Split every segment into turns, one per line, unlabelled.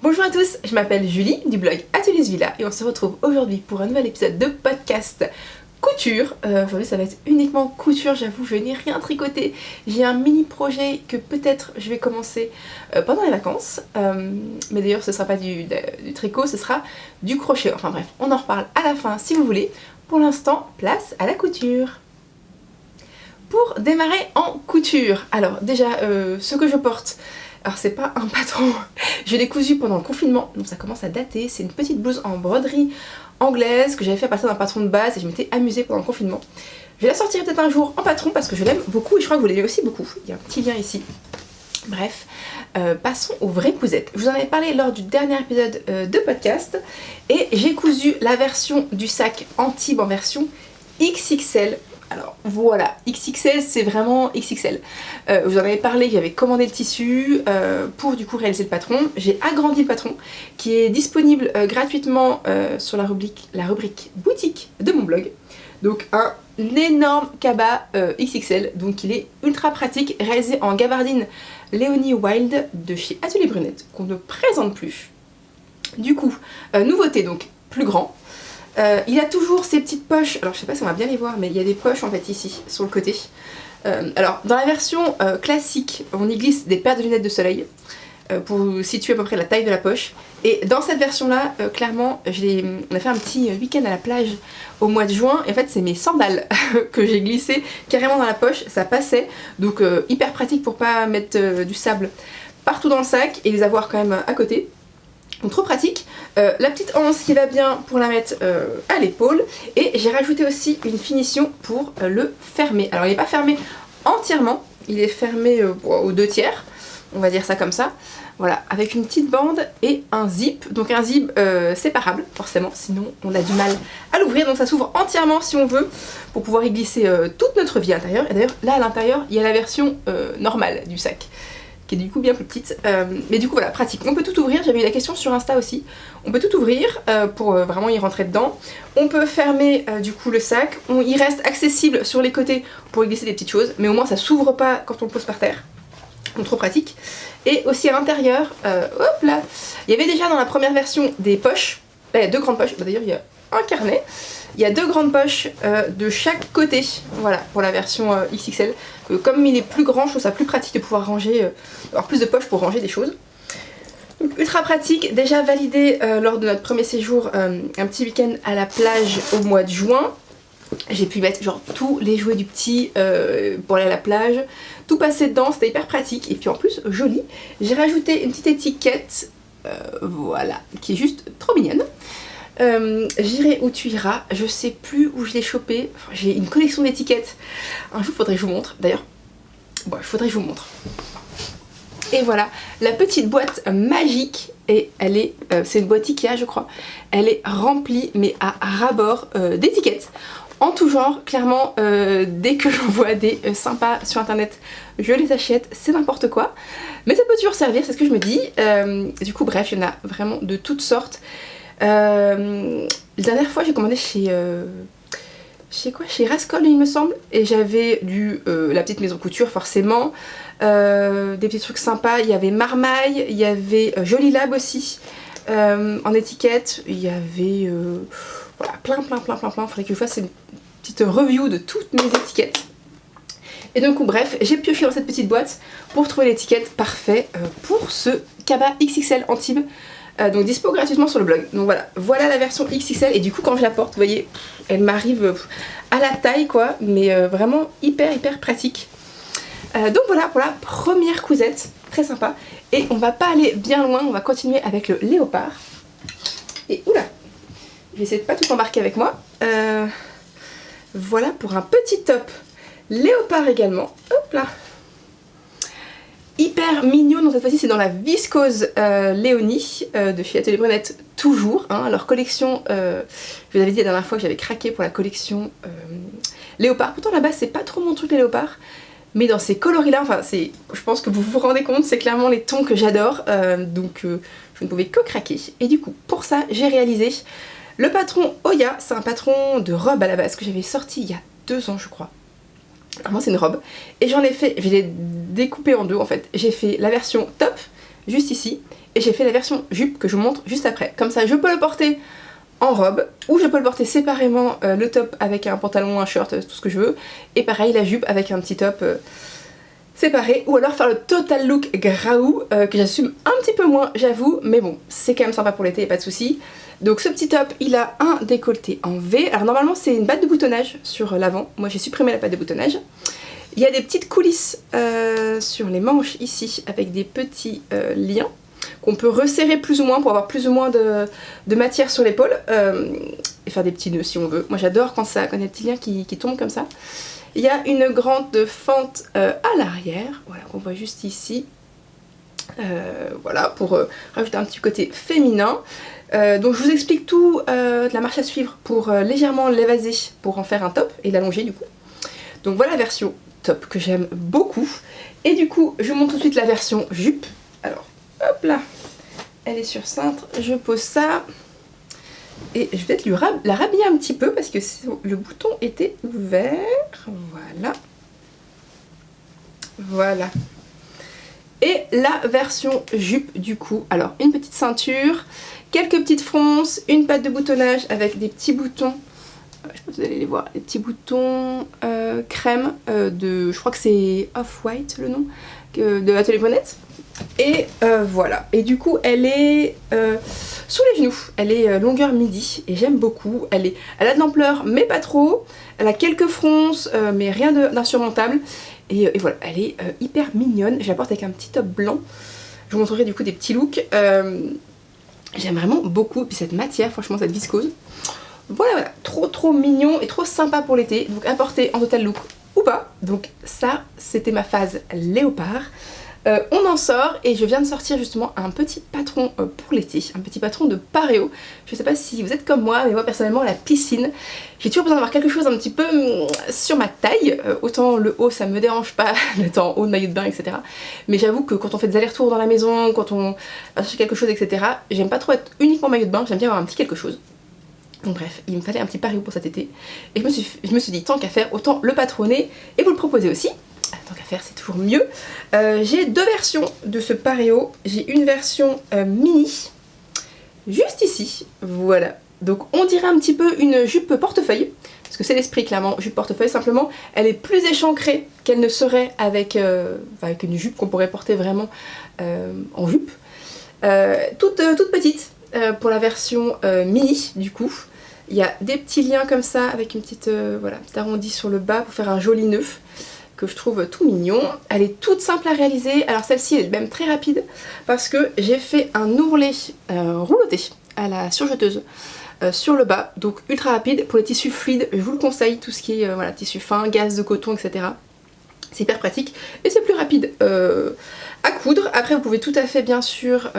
Bonjour à tous, je m'appelle Julie du blog Ateliers Villa et on se retrouve aujourd'hui pour un nouvel épisode de podcast couture. Aujourd'hui ça va être uniquement couture, j'avoue je n'ai rien tricoté. J'ai un mini projet que peut-être je vais commencer pendant les vacances. Mais d'ailleurs ce sera pas du tricot, ce sera du crochet. Enfin bref, on en reparle à la fin si vous voulez. Pour l'instant, place à la couture. Pour démarrer en couture, alors déjà ce que je porte, alors c'est pas un patron, je l'ai cousu pendant le confinement, donc ça commence à dater, c'est une petite blouse en broderie anglaise que j'avais fait à partir d'un patron de base et je m'étais amusée pendant le confinement. Je vais la sortir peut-être un jour en patron parce que je l'aime beaucoup et je crois que vous l'aimez aussi beaucoup, il y a un petit lien ici. Bref, passons aux vraies cousettes. Je vous en avais parlé lors du dernier épisode de podcast et j'ai cousu la version du sac Antibes en version XXL. Alors voilà, XXL c'est vraiment XXL. Je vous en avais parlé, j'avais commandé le tissu pour du coup réaliser le patron. J'ai agrandi le patron qui est disponible gratuitement sur la rubrique boutique de mon blog. Donc un énorme cabas XXL, donc il est ultra pratique, réalisé en gabardine Léonie Wild de chez Atelier Brunette, qu'on ne présente plus. Du coup, nouveauté donc plus grand. Il a toujours ces petites poches, alors je sais pas si on va bien les voir, mais il y a des poches en fait ici, sur le côté. Alors dans la version classique, on y glisse des paires de lunettes de soleil pour situer à peu près la taille de la poche. Et dans cette version là, clairement, on a fait un petit week-end à la plage au mois de juin, et en fait c'est mes sandales que j'ai glissées carrément dans la poche, ça passait, donc hyper pratique pour pas mettre du sable partout dans le sac et les avoir quand même à côté. Donc trop pratique. La petite anse qui va bien pour la mettre à l'épaule. Et j'ai rajouté aussi une finition pour le fermer. Alors il n'est pas fermé entièrement, il est fermé aux 2/3, on va dire ça comme ça. Voilà, avec une petite bande et un zip. Donc un zip séparable, forcément, sinon on a du mal à l'ouvrir. Donc ça s'ouvre entièrement si on veut, pour pouvoir y glisser toute notre vie à l'intérieur. Et d'ailleurs, là à l'intérieur, il y a la version normale du sac, qui est du coup bien plus petite, mais du coup voilà, pratique. On peut tout ouvrir, j'avais eu la question sur Insta aussi, on peut tout ouvrir pour vraiment y rentrer dedans. On peut fermer du coup le sac, il reste accessible sur les côtés pour y glisser des petites choses, mais au moins ça s'ouvre pas quand on le pose par terre, donc trop pratique. Et aussi à l'intérieur, hop là, il y avait déjà dans la première version des poches, là il y a 2 grandes poches, d'ailleurs il y a un carnet. Il y a 2 grandes poches de chaque côté, voilà, pour la version XXL. Comme il est plus grand, je trouve ça plus pratique de pouvoir ranger, avoir plus de poches pour ranger des choses. Donc ultra pratique, déjà validé lors de notre premier séjour, un petit week-end à la plage au mois de juin. J'ai pu mettre genre tous les jouets du petit pour aller à la plage, tout passer dedans, c'était hyper pratique. Et puis en plus, joli, j'ai rajouté une petite étiquette, voilà, qui est juste trop mignonne. J'irai où tu iras, je sais plus où je l'ai chopé, enfin, j'ai une collection d'étiquettes, un jour faudrait que je vous montre, d'ailleurs, bon, faudrait que je vous montre. Et voilà, la petite boîte magique, et elle est, c'est une boîte Ikea je crois, elle est remplie mais à ras-bord d'étiquettes, en tout genre, clairement, dès que j'en vois des sympas sur internet, je les achète, c'est n'importe quoi, mais ça peut toujours servir, c'est ce que je me dis. Du coup bref, il y en a vraiment de toutes sortes. La dernière fois j'ai commandé chez Rascol il me semble, et j'avais la petite maison couture forcément, des petits trucs sympas, il y avait Marmaille, il y avait Joli Lab aussi en étiquette, il y avait voilà, plein, il faudrait que je fasse une petite review de toutes mes étiquettes. Et donc bref, j'ai pioché dans cette petite boîte pour trouver l'étiquette parfaite pour ce cabas XXL Antibes. Donc dispo gratuitement sur le blog. Donc voilà la version XXL, et du coup quand je la porte, vous voyez, elle m'arrive à la taille quoi, mais vraiment hyper pratique. Donc voilà pour la première cousette, très sympa. Et on va pas aller bien loin, on va continuer avec le léopard. Et oula, je vais essayer de pas tout embarquer avec moi. Voilà pour un petit top léopard également. Hop là. Hyper mignon, donc cette fois-ci c'est dans la viscose Léonie de chez Atelier Brunette toujours, hein, leur collection, je vous avais dit la dernière fois que j'avais craqué pour la collection léopard, pourtant là-bas c'est pas trop mon truc les léopards, mais dans ces coloris là, enfin je pense que vous vous rendez compte, c'est clairement les tons que j'adore, donc je ne pouvais que craquer. Et du coup pour ça j'ai réalisé le patron Oya, c'est un patron de robe à la base que j'avais sorti il y a 2 ans je crois. Vraiment c'est une robe, et j'en ai fait, je l'ai découpé en 2 en fait, j'ai fait la version top juste ici et j'ai fait la version jupe que je vous montre juste après. Comme ça je peux le porter en robe, ou je peux le porter séparément, le top avec un pantalon, un shirt, tout ce que je veux, et pareil la jupe avec un petit top séparé, ou alors faire le total look graou, que j'assume un petit peu moins j'avoue, mais bon c'est quand même sympa pour l'été, y a pas de souci. Donc ce petit top il a un décolleté en V, alors normalement c'est une batte de boutonnage sur l'avant, moi j'ai supprimé la batte de boutonnage. Il y a des petites coulisses sur les manches ici avec des petits liens qu'on peut resserrer plus ou moins pour avoir plus ou moins de matière sur l'épaule et faire des petits nœuds si on veut. Moi j'adore quand il y a des petits liens qui tombent comme ça. Il y a une grande fente à l'arrière, voilà, qu'on voit juste ici. Voilà, pour rajouter un petit côté féminin. Donc je vous explique tout de la marche à suivre pour légèrement l'évaser, pour en faire un top et l'allonger du coup. Donc voilà la version top que j'aime beaucoup. Et du coup je vous montre tout de suite la version jupe. Alors hop là, elle est sur cintre, je pose ça. Et je vais peut-être la rhabiller un petit peu parce que le bouton était ouvert. Voilà. Voilà. Et la version jupe du coup. Alors une petite ceinture, quelques petites fronces, une patte de boutonnage avec des petits boutons. Je sais pas si vous allez les voir, des petits boutons crème je crois que c'est Off-White le nom, de Atelier Brunette. Et voilà, et du coup elle est sous les genoux, elle est longueur midi et j'aime beaucoup, elle a de l'ampleur mais pas trop, elle a quelques fronces mais rien d'insurmontable et voilà, elle est hyper mignonne, je la porte avec un petit top blanc, je vous montrerai du coup des petits looks, j'aime vraiment beaucoup, et puis cette matière, franchement cette viscose, voilà, trop mignon et trop sympa pour l'été, donc à porter en total look ou pas, donc ça c'était ma phase léopard. On en sort et je viens de sortir justement un petit patron pour l'été, un petit patron de Pareo. Je sais pas si vous êtes comme moi, mais moi personnellement la piscine, j'ai toujours besoin d'avoir quelque chose un petit peu sur ma taille, autant le haut ça me dérange pas, d'être en haut de maillot de bain etc. Mais j'avoue que quand on fait des allers-retours dans la maison, quand on va chercher quelque chose etc, j'aime pas trop être uniquement maillot de bain, j'aime bien avoir un petit quelque chose. Donc bref, il me fallait un petit Pareo pour cet été et je me suis dit tant qu'à faire autant le patronner et vous le proposer aussi. Tant qu'à faire c'est toujours mieux. J'ai deux versions de ce Pareo. J'ai une version mini, juste ici, voilà. Donc on dirait un petit peu une jupe portefeuille, parce que c'est l'esprit clairement, jupe portefeuille, simplement elle est plus échancrée qu'elle ne serait avec une jupe qu'on pourrait porter vraiment en jupe. Toute petite pour la version mini du coup. Il y a des petits liens comme ça avec une petite voilà, petit arrondi sur le bas pour faire un joli nœud que je trouve tout mignon. Elle est toute simple à réaliser, alors celle-ci est même très rapide parce que j'ai fait un ourlet rouloté à la surjeteuse sur le bas, donc ultra rapide pour les tissus fluides, je vous le conseille, tout ce qui est voilà, tissu fin, gaze de coton etc. C'est hyper pratique et c'est plus rapide à coudre. Après vous pouvez tout à fait bien sûr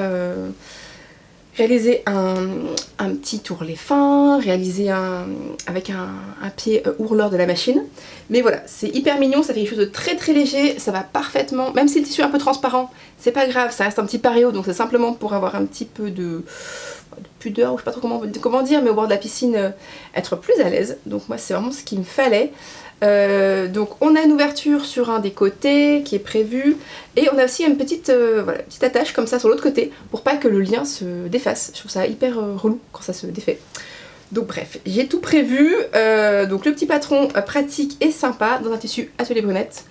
réaliser un petit ourlet fin, réaliser avec un pied ourleur de la machine. Mais voilà, c'est hyper mignon, ça fait quelque chose de très léger, ça va parfaitement, même si le tissu est un peu transparent, c'est pas grave, ça reste un petit Pareo, donc c'est simplement pour avoir un petit peu de pudeur, ou je sais pas trop comment dire, mais au bord de la piscine, être plus à l'aise. Donc moi c'est vraiment ce qu'il me fallait. Donc on a une ouverture sur un des côtés qui est prévue et on a aussi une petite, voilà, petite attache comme ça sur l'autre côté pour pas que le lien se défasse. Je trouve ça hyper relou quand ça se défait. Donc bref, j'ai tout prévu, donc le petit patron pratique et sympa dans un tissu Atelier Brunette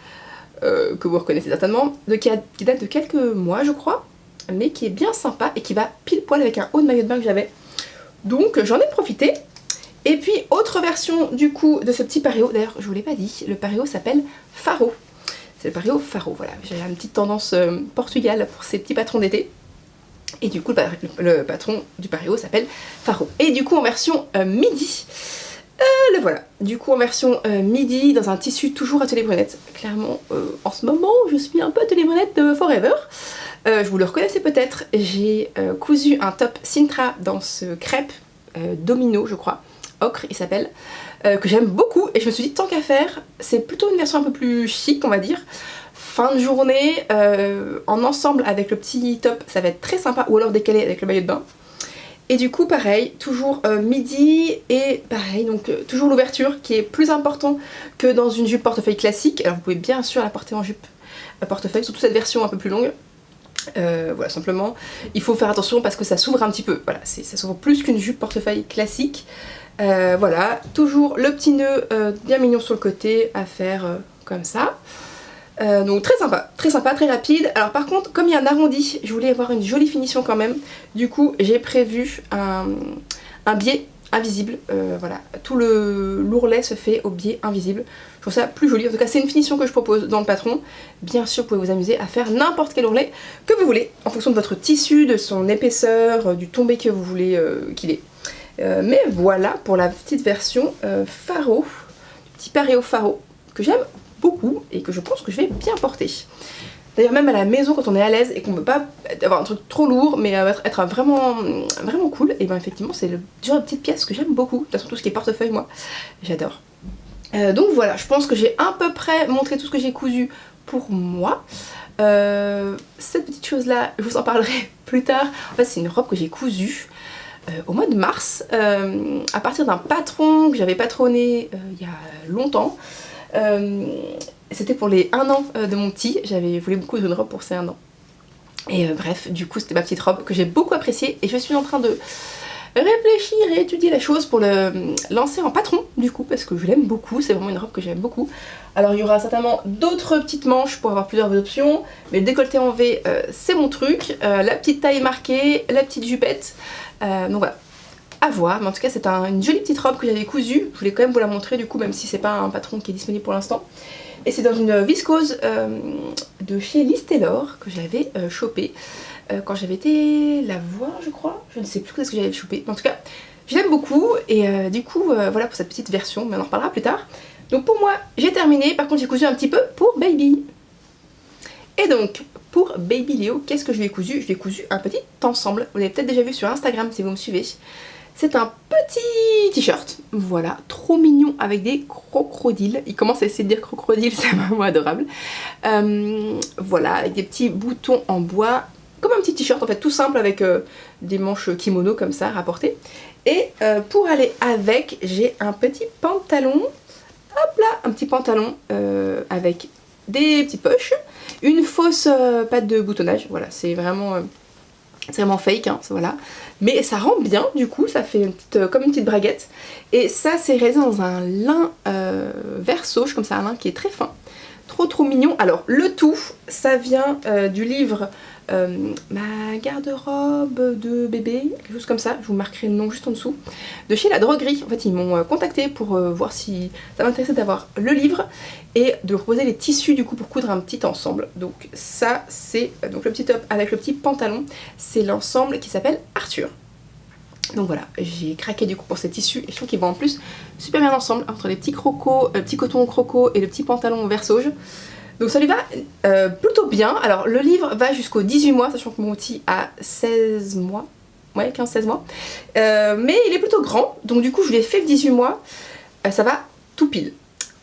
que vous reconnaissez certainement, qui date de quelques mois je crois, mais qui est bien sympa et qui va pile poil avec un haut de maillot de bain que j'avais. Donc j'en ai profité. Et puis autre version du coup de ce petit Pareo, d'ailleurs je vous l'ai pas dit, le Pareo s'appelle Faro. C'est le Pareo Faro, voilà, j'ai une petite tendance Portugal pour ces petits patrons d'été. Et du coup le patron du Pareo s'appelle Faro. Et du coup en version midi, le voilà. Du coup en version midi, dans un tissu toujours Atelier Brunette. Clairement en ce moment je suis un peu Atelier Brunette forever. Vous le reconnaissez peut-être, j'ai cousu un top Sintra dans ce crêpe domino je crois. Ocre il s'appelle, que j'aime beaucoup et je me suis dit tant qu'à faire, c'est plutôt une version un peu plus chic on va dire, fin de journée, en ensemble avec le petit top ça va être très sympa, ou alors décalé avec le maillot de bain. Et du coup pareil, toujours midi et pareil, donc toujours l'ouverture qui est plus important que dans une jupe portefeuille classique. Alors vous pouvez bien sûr la porter en jupe portefeuille, surtout cette version un peu plus longue. Voilà, simplement, il faut faire attention parce que ça s'ouvre un petit peu. Voilà, ça s'ouvre plus qu'une jupe portefeuille classique. Voilà, toujours le petit nœud bien mignon sur le côté à faire comme ça. Donc très sympa, très rapide. Alors par contre, comme il y a un arrondi, je voulais avoir une jolie finition quand même. Du coup, j'ai prévu un biais invisible. Voilà, tout l'ourlet se fait au biais invisible. Je trouve ça plus joli. En tout cas, c'est une finition que je propose dans le patron. Bien sûr, vous pouvez vous amuser à faire n'importe quel ourlet que vous voulez, en fonction de votre tissu, de son épaisseur, du tombé que vous voulez qu'il ait. Mais voilà pour la petite version faro, petit paréo faro, que j'aime beaucoup et que je pense que je vais bien porter. D'ailleurs, même à la maison, quand on est à l'aise et qu'on ne veut pas avoir un truc trop lourd, mais être vraiment cool, et ben effectivement, c'est le genre de petite pièce que j'aime beaucoup. De toute façon, tout ce qui est portefeuille, moi, j'adore. Donc voilà, je pense que j'ai à peu près montré tout ce que j'ai cousu pour moi. Cette petite chose là, je vous en parlerai plus tard. En fait, c'est une robe que j'ai cousue au mois de mars à partir d'un patron que j'avais patronné il y a longtemps. C'était pour les 1 an de mon petit, j'avais voulu me coudre une robe pour ses 1 an. Et bref, du coup c'était ma petite robe que j'ai beaucoup appréciée et je suis en train de réfléchir et étudier la chose pour le lancer en patron du coup parce que je l'aime beaucoup, c'est vraiment une robe que j'aime beaucoup. Alors il y aura certainement d'autres petites manches pour avoir plusieurs options, mais le décolleté en V c'est mon truc, la petite taille marquée, la petite jupette, donc voilà. À voir, mais en tout cas c'est une jolie petite robe que j'avais cousue, je voulais quand même vous la montrer du coup même si c'est pas un patron qui est disponible pour l'instant. Et c'est dans une viscose de chez Liz Taylor que j'avais chopé quand j'avais été la voir je crois, je ne sais plus où est-ce que j'avais chopé, mais en tout cas je l'aime beaucoup et du coup voilà pour cette petite version, mais on en reparlera plus tard. Donc pour moi j'ai terminé, par contre j'ai cousu un petit peu pour Baby. Et donc pour Baby Léo, qu'est-ce que je lui ai cousu? Je lui ai cousu un petit ensemble, vous l'avez peut-être déjà vu sur Instagram si vous me suivez. C'est un petit t-shirt, voilà, trop mignon avec des crocodiles. Il commence à essayer de dire crocodile, c'est vraiment adorable. Voilà, avec des petits boutons en bois, comme un petit t-shirt en fait, tout simple avec des manches kimono comme ça, rapportées. Et pour aller avec, j'ai un petit pantalon, hop là, un petit pantalon avec des petites poches, une fausse patte de boutonnage, voilà, c'est vraiment fake, hein, voilà. Mais ça rend bien, du coup, ça fait comme une petite braguette. Et ça, c'est réalisé dans un lin vert sauge, comme ça, un lin qui est très fin. Trop mignon. Alors, le tout, ça vient du livre Ma garde-robe de bébé, quelque chose comme ça, je vous marquerai le nom juste en dessous, de chez La Droguerie. En fait, ils m'ont contacté pour voir si ça m'intéressait d'avoir le livre et de proposer les tissus du coup pour coudre un petit ensemble. Donc ça, c'est donc le petit top avec le petit pantalon, c'est l'ensemble qui s'appelle Arthur. Donc voilà, j'ai craqué du coup pour ces tissus et je trouve qu'ils vont en plus super bien ensemble entre les petits crocos, petits cotons croco et le petit pantalon vert sauge. Donc ça lui va plutôt bien. Alors le livre va jusqu'au 18 mois, sachant que mon outil a 16 mois. Ouais, 15-16 mois. Mais il est plutôt grand, donc du coup je lui ai fait le 18 mois. Ça va tout pile.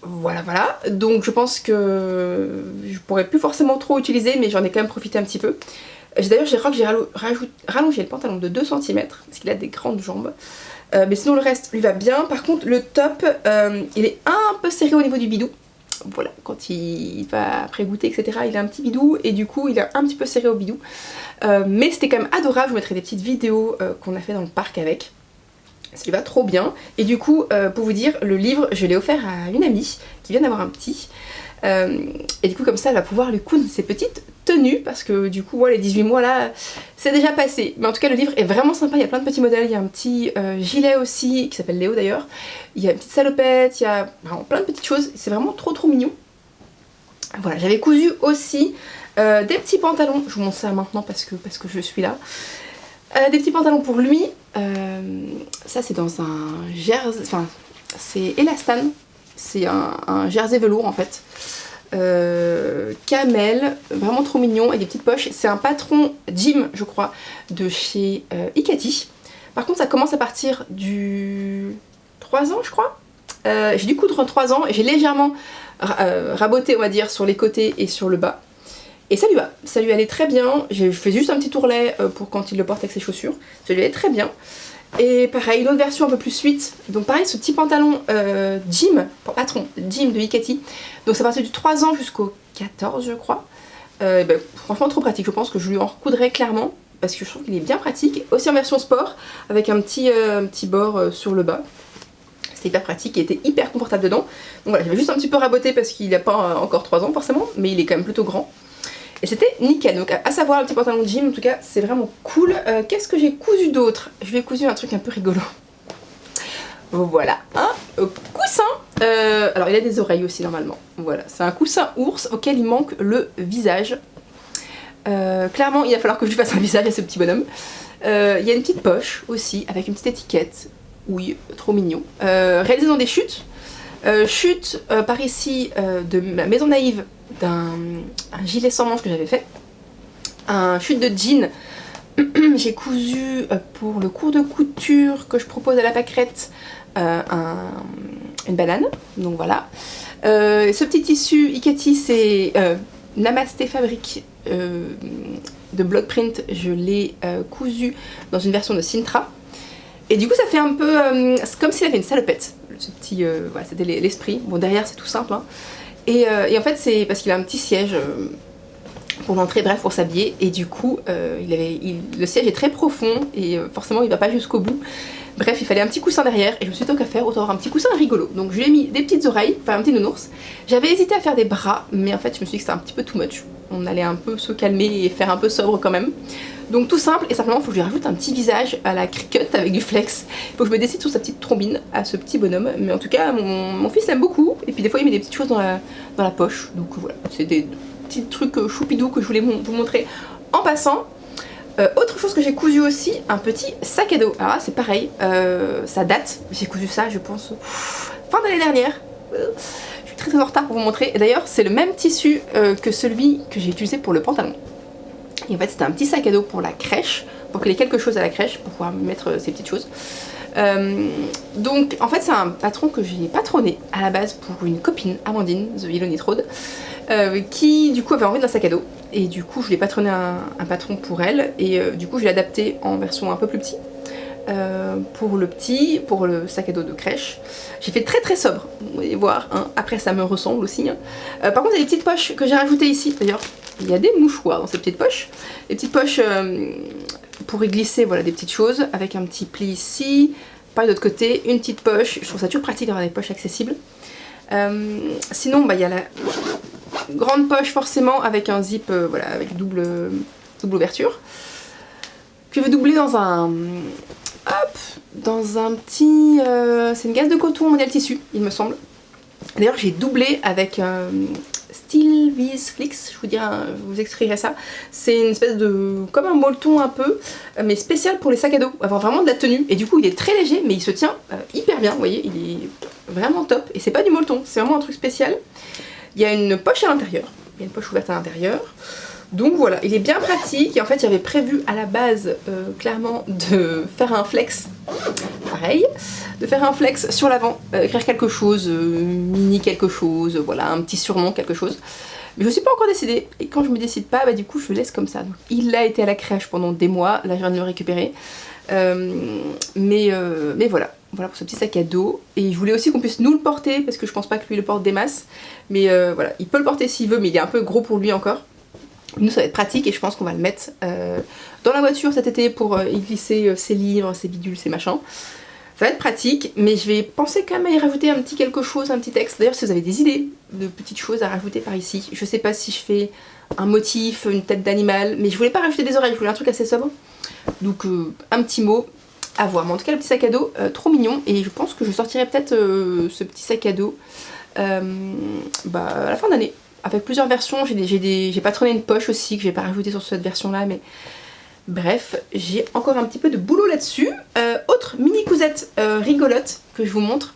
Voilà. Donc je pense que je pourrais plus forcément trop utiliser, mais j'en ai quand même profité un petit peu. D'ailleurs je crois que j'ai rallongé le pantalon de 2 cm, parce qu'il a des grandes jambes. Mais sinon le reste lui va bien. Par contre le top, il est un peu serré au niveau du bidou. Voilà, quand il va après goûter, etc., il a un petit bidou et du coup il est un petit peu serré au bidou. Mais c'était quand même adorable, je vous mettrai des petites vidéos qu'on a fait dans le parc avec. Ça lui va trop bien. Et du coup, pour vous dire, le livre, je l'ai offert à une amie qui vient d'avoir un petit. Et du coup, comme ça, elle va pouvoir lui coudre ses petites tenues parce que du coup, ouais, les 18 mois là, c'est déjà passé. Mais en tout cas, le livre est vraiment sympa. Il y a plein de petits modèles. Il y a un petit gilet aussi qui s'appelle Léo d'ailleurs. Il y a une petite salopette. Il y a vraiment plein de petites choses. C'est vraiment trop mignon. Voilà, j'avais cousu aussi des petits pantalons. Je vous montre ça maintenant parce que je suis là. Des petits pantalons pour lui. Ça, c'est dans un jersey. Enfin, c'est Elastane. C'est un jersey velours en fait. Camel, vraiment trop mignon, et des petites poches. C'est un patron Jim, je crois, de chez Ikati. Par contre, ça commence à partir du 3 ans, je crois. J'ai dû coudre en 3 ans et j'ai légèrement raboté, on va dire, sur les côtés et sur le bas. Et ça lui va, ça lui allait très bien. Je fais juste un petit tourlet pour quand il le porte avec ses chaussures. Ça lui allait très bien. Et pareil, une autre version un peu plus suite. Donc pareil, ce petit pantalon Jim, patron Jim de Ikati. Donc ça partait du 3 ans jusqu'au 14 je crois. Franchement trop pratique, je pense que je lui en recoudrais clairement parce que je trouve qu'il est bien pratique, aussi en version sport avec un petit bord sur le bas. C'était hyper pratique, il était hyper confortable dedans. Donc voilà, j'avais juste un petit peu raboté parce qu'il n'a pas encore 3 ans forcément, mais il est quand même plutôt grand. Et c'était nickel, donc à savoir un petit pantalon de gym, en tout cas c'est vraiment cool. Qu'est-ce que j'ai cousu d'autre? Je lui ai cousu un truc un peu rigolo. Voilà, un coussin. Alors il a des oreilles aussi normalement. Voilà, c'est un coussin ours auquel il manque le visage. Clairement il va falloir que je lui fasse un visage à ce petit bonhomme. Il y a une petite poche aussi avec une petite étiquette. Oui, trop mignon. Réalisé dans des chutes. Chute par ici de ma maison naïve d'un gilet sans manches que j'avais fait. Un chute de jean. J'ai cousu pour le cours de couture que je propose à la pâquerette une banane. Donc voilà. Ce petit tissu Iketi, c'est Namasté Fabrique de Blockprint. Je l'ai cousu dans une version de Sintra. Et du coup ça fait un peu comme s'il avait une salopette. Ce petit, voilà, c'était l'esprit. Bon derrière c'est tout simple. Hein. Et en fait c'est parce qu'il a un petit siège pour l'entrée, bref pour s'habiller. Et du coup le siège est très profond et forcément il va pas jusqu'au bout. Bref il fallait un petit coussin derrière et je me suis dit tant qu'à faire autant avoir un petit coussin rigolo. Donc je lui ai mis des petites oreilles, enfin un petit nounours. J'avais hésité à faire des bras mais en fait je me suis dit que c'était un petit peu too much. On allait un peu se calmer et faire un peu sobre quand même. Donc tout simple et simplement il faut que je lui rajoute un petit visage à la Cricut avec du flex. Il faut que je me décide sur sa petite trombine à ce petit bonhomme. Mais en tout cas mon fils aime beaucoup. Et puis des fois il met des petites choses dans la poche. Donc voilà, c'est des petits trucs choupidous que je voulais vous montrer en passant. Autre chose que j'ai cousu aussi, un petit sac à dos. Alors là c'est pareil, ça date. J'ai cousu ça je pense fin d'année dernière. Je suis très en retard pour vous montrer. Et d'ailleurs c'est le même tissu que celui que j'ai utilisé pour le pantalon. Et en fait c'était un petit sac à dos pour la crèche, pour qu'il ait quelque chose à la crèche, pour pouvoir mettre ces petites choses. Donc en fait c'est un patron que j'ai patronné à la base pour une copine, Amandine, The Ilonit Road, qui du coup avait envie d'un sac à dos. Et du coup je lui ai patronné un patron pour elle, et du coup je l'ai adapté en version un peu plus petit. Pour le sac à dos de crèche. J'ai fait très sobre, vous allez voir, hein. Après ça me ressemble aussi. Hein. Par contre il y a des petites poches que j'ai rajoutées ici, d'ailleurs il y a des mouchoirs dans ces petites poches. Des petites poches pour y glisser voilà, des petites choses, avec un petit pli ici, pareil de l'autre côté, une petite poche. Je trouve ça toujours pratique d'avoir des poches accessibles. Sinon il y a la grande poche forcément avec un zip voilà, avec double ouverture. Que je vais doubler dans un petit... c'est une gaze de coton modèle tissu, il me semble. D'ailleurs j'ai doublé avec Steel Vis Flix, je vous extrairai ça. C'est une espèce de... comme un molleton un peu, mais spécial pour les sacs à dos, avoir vraiment de la tenue. Et du coup il est très léger, mais il se tient hyper bien, vous voyez, il est vraiment top. Et c'est pas du molleton, c'est vraiment un truc spécial. Il y a une poche à l'intérieur, il y a une poche ouverte à l'intérieur. Donc voilà, il est bien pratique et en fait j'avais prévu à la base clairement de faire un flex, pareil, de faire un flex sur l'avant, écrire quelque chose, mini quelque chose, voilà, un petit surnom, quelque chose. Mais je ne suis pas encore décidée et quand je me décide pas, du coup je le laisse comme ça. Donc, il a été à la crèche pendant des mois, là je viens de le récupérer. Mais voilà pour ce petit sac à dos. Et je voulais aussi qu'on puisse nous le porter parce que je pense pas que lui le porte des masses. Mais voilà, il peut le porter s'il veut mais il est un peu gros pour lui encore. Nous ça va être pratique et je pense qu'on va le mettre dans la voiture cet été pour y glisser ses livres, ses bidules, ses machins. Ça va être pratique, mais je vais penser quand même à y rajouter un petit quelque chose, un petit texte. D'ailleurs si vous avez des idées de petites choses à rajouter par ici, je sais pas si je fais un motif, une tête d'animal, mais je voulais pas rajouter des oreilles, je voulais un truc assez sobre. Donc un petit mot à voir. Mais en tout cas le petit sac à dos, trop mignon, et je pense que je sortirai peut-être ce petit sac à dos à la fin d'année. Avec plusieurs versions, j'ai patronné une poche aussi que j'ai pas rajouté sur cette version là, mais bref, j'ai encore un petit peu de boulot là-dessus. Autre mini cousette rigolote que je vous montre,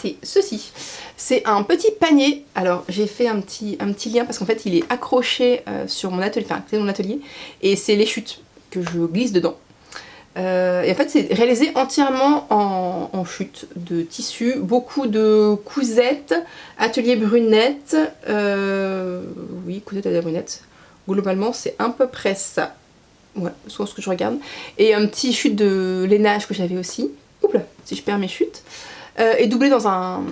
c'est ceci. C'est un petit panier. Alors j'ai fait un petit lien parce qu'en fait il est accroché sur mon atelier, enfin c'est mon atelier, et c'est les chutes que je glisse dedans. Et en fait c'est réalisé entièrement en chute de tissu, beaucoup de cousettes, atelier brunette, oui cousette à la brunette, globalement c'est à peu près ça, voilà, soit ce que je regarde, et un petit chute de lainage que j'avais aussi, oups là, si je perds mes chutes, et doublé dans un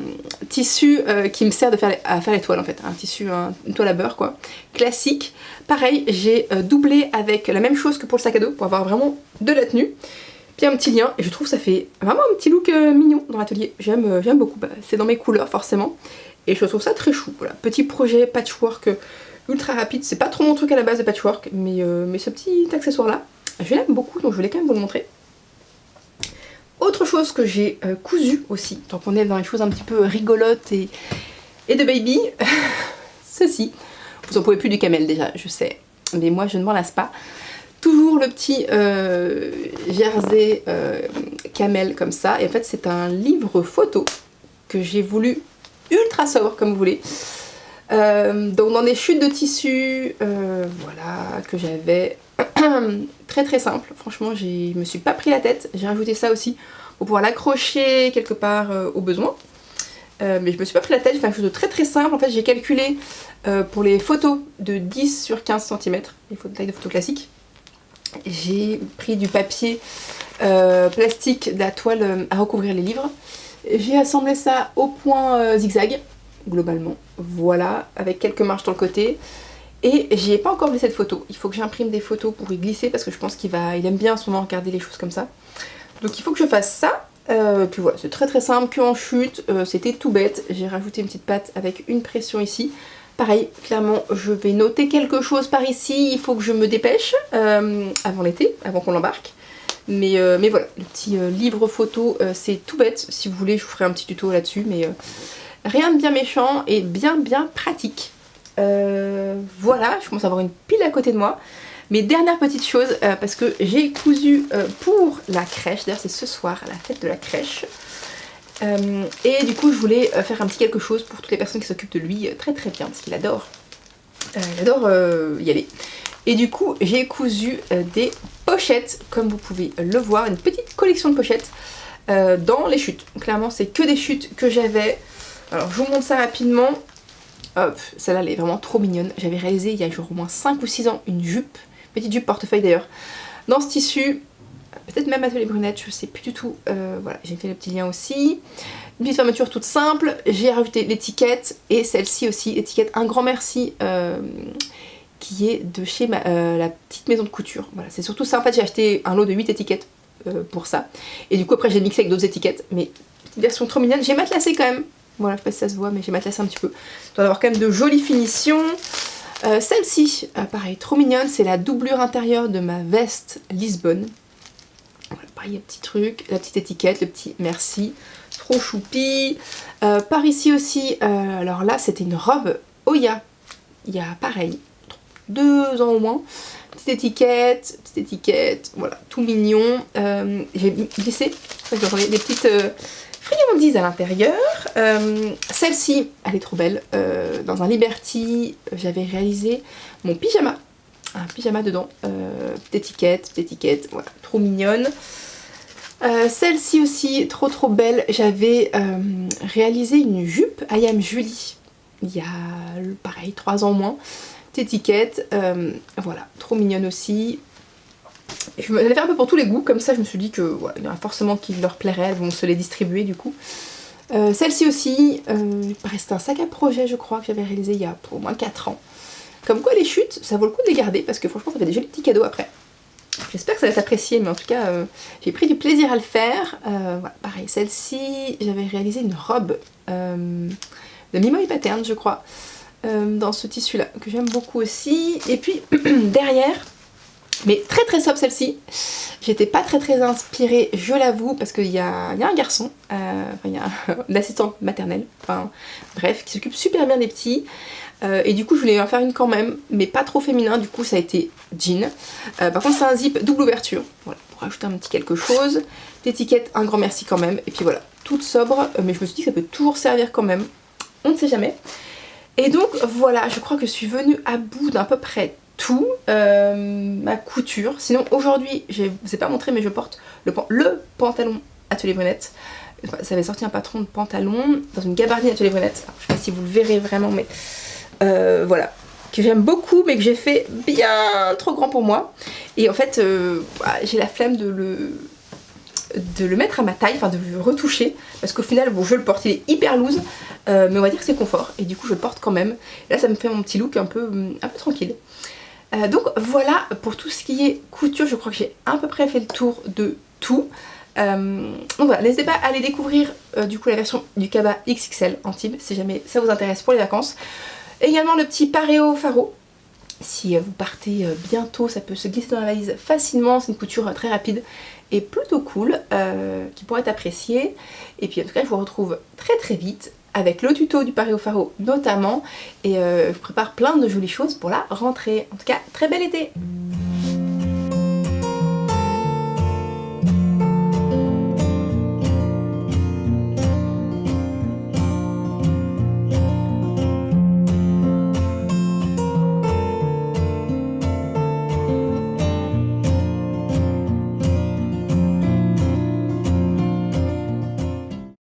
tissu qui me sert à faire les toiles en fait, un tissu, une toile à beurre quoi, classique. Pareil, j'ai doublé avec la même chose que pour le sac à dos pour avoir vraiment de la tenue. Puis un petit lien, et je trouve que ça fait vraiment un petit look mignon dans l'atelier. J'aime beaucoup, c'est dans mes couleurs forcément, et je trouve ça très chou. Voilà, petit projet patchwork ultra rapide, c'est pas trop mon truc à la base de patchwork, mais ce petit accessoire là, je l'aime beaucoup, donc je voulais quand même vous le montrer. Autre chose que j'ai cousu aussi, tant qu'on est dans les choses un petit peu rigolotes et de baby, ceci. Vous en pouvez plus du camel déjà, je sais, mais moi je ne m'en lasse pas. Toujours le petit jersey camel comme ça, et en fait c'est un livre photo que j'ai voulu ultra sobre comme vous voulez. Donc dans des chutes de tissu, voilà, que j'avais très très simple, franchement je me suis pas pris la tête, j'ai rajouté ça aussi pour pouvoir l'accrocher quelque part au besoin. Mais je me suis pas pris la tête, j'ai fait quelque chose de très très simple. En fait j'ai calculé pour les photos de 10 sur 15 cm, les tailles de photos classiques. J'ai pris du papier plastique de la toile à recouvrir les livres. J'ai assemblé ça au point zigzag, globalement, voilà, avec quelques marges sur le côté. Et j'y ai pas encore glissé de photos. Il faut que j'imprime des photos pour y glisser parce que je pense qu'il aime bien en ce moment regarder les choses comme ça. Donc il faut que je fasse ça. Puis voilà, c'est très très simple, que en chute, c'était tout bête. J'ai rajouté une petite patte avec une pression ici. Pareil, clairement, je vais noter quelque chose par ici, il faut que je me dépêche avant l'été, avant qu'on l'embarque. Mais voilà, le petit livre photo, c'est tout bête. Si vous voulez, je vous ferai un petit tuto là-dessus, mais rien de bien méchant et bien pratique. Voilà, je commence à avoir une pile à côté de moi. Mais dernière petite chose, parce que j'ai cousu pour la crèche, d'ailleurs c'est ce soir, la fête de la crèche. Et du coup je voulais faire un petit quelque chose pour toutes les personnes qui s'occupent de lui très très bien, parce qu'il adore, y aller. Et du coup j'ai cousu des pochettes, comme vous pouvez le voir, une petite collection de pochettes dans les chutes. Clairement c'est que des chutes que j'avais. Alors je vous montre ça rapidement. Hop, celle-là elle est vraiment trop mignonne. J'avais réalisé il y a genre au moins 5 ou 6 ans une jupe, petite jupe portefeuille d'ailleurs, dans ce tissu. Peut-être même Atelier Brunette, je sais plus du tout. Voilà, j'ai fait le petit lien aussi. Une petite fermeture toute simple. J'ai rajouté l'étiquette et celle-ci aussi, étiquette un grand merci qui est de chez la petite maison de couture. Voilà, c'est surtout ça. En fait, j'ai acheté un lot de 8 étiquettes pour ça. Et du coup, après, j'ai mixé avec d'autres étiquettes. Mais petite version trop mignonne. J'ai matelassé quand même. Voilà, je sais pas si ça se voit, mais j'ai matelassé un petit peu. Il doit avoir quand même de jolies finitions. Celle-ci, pareil, trop mignonne. C'est la doublure intérieure de ma veste Lisbonne. Voilà, pareil, un petit truc, la petite étiquette, le petit merci, trop choupi. Par ici aussi, alors là c'était une robe Oya, il y a pareil, 2 ans au moins. Petite étiquette, voilà, tout mignon. J'ai glissé, vous entendez des petites friandises à l'intérieur. Celle-ci, elle est trop belle. Dans un Liberty, j'avais réalisé mon pyjama. Un pyjama dedans, petite étiquette, voilà, trop mignonne. Celle-ci aussi, trop belle, j'avais réalisé une jupe I Am Julie, il y a pareil 3 ans au moins, petite étiquette, voilà, trop mignonne aussi. Je l'ai fait un peu pour tous les goûts, comme ça je me suis dit que voilà, il y en a forcément qui leur plairait, elles vont se les distribuer du coup. Celle-ci aussi, c'est un sac à projet je crois que j'avais réalisé il y a au moins 4 ans. Comme quoi les chutes, ça vaut le coup de les garder parce que franchement ça fait des jolis petits cadeaux après. J'espère que ça va être apprécié, mais en tout cas j'ai pris du plaisir à le faire. Voilà, pareil, celle-ci, j'avais réalisé une robe de Mimoy Pattern je crois, dans ce tissu là, que j'aime beaucoup aussi. Et puis derrière, mais très sobre celle-ci, j'étais pas très inspirée, je l'avoue, parce qu'il y a un garçon, il y a une assistante maternelle, enfin bref, qui s'occupe super bien des petits. Et du coup je voulais en faire une quand même, mais pas trop féminin, du coup ça a été jean. Par contre c'est un zip double ouverture, voilà, pour rajouter un petit quelque chose. L'étiquette, un grand merci quand même, et puis voilà, toute sobre, mais je me suis dit que ça peut toujours servir quand même, on ne sait jamais. Et donc voilà, je crois que je suis venue à bout d'à peu près tout, ma couture. Sinon aujourd'hui, je vous ai pas montré, mais je porte le pantalon Atelier Brunette. Ça avait sorti un patron de pantalon dans une gabardine Atelier Brunette. Alors, je sais pas si vous le verrez vraiment, mais voilà, que j'aime beaucoup mais que j'ai fait bien trop grand pour moi. Et en fait j'ai la flemme de de le mettre à ma taille, enfin de le retoucher, parce qu'au final, bon, je le porte, il est hyper loose, mais on va dire que c'est confort, et du coup je le porte quand même. Et là ça me fait mon petit look un peu tranquille. Donc voilà pour tout ce qui est couture, je crois que j'ai à peu près fait le tour de tout. Donc voilà, n'hésitez pas à aller découvrir du coup la version du cabas XXL en tib si jamais ça vous intéresse pour les vacances. Également le petit paréo faro. Si vous partez bientôt, ça peut se glisser dans la valise facilement, c'est une couture très rapide et plutôt cool, qui pourrait être appréciée. Et puis en tout cas, je vous retrouve très très vite avec le tuto du paréo faro notamment, et je vous prépare plein de jolies choses pour la rentrée. En tout cas, très bel été!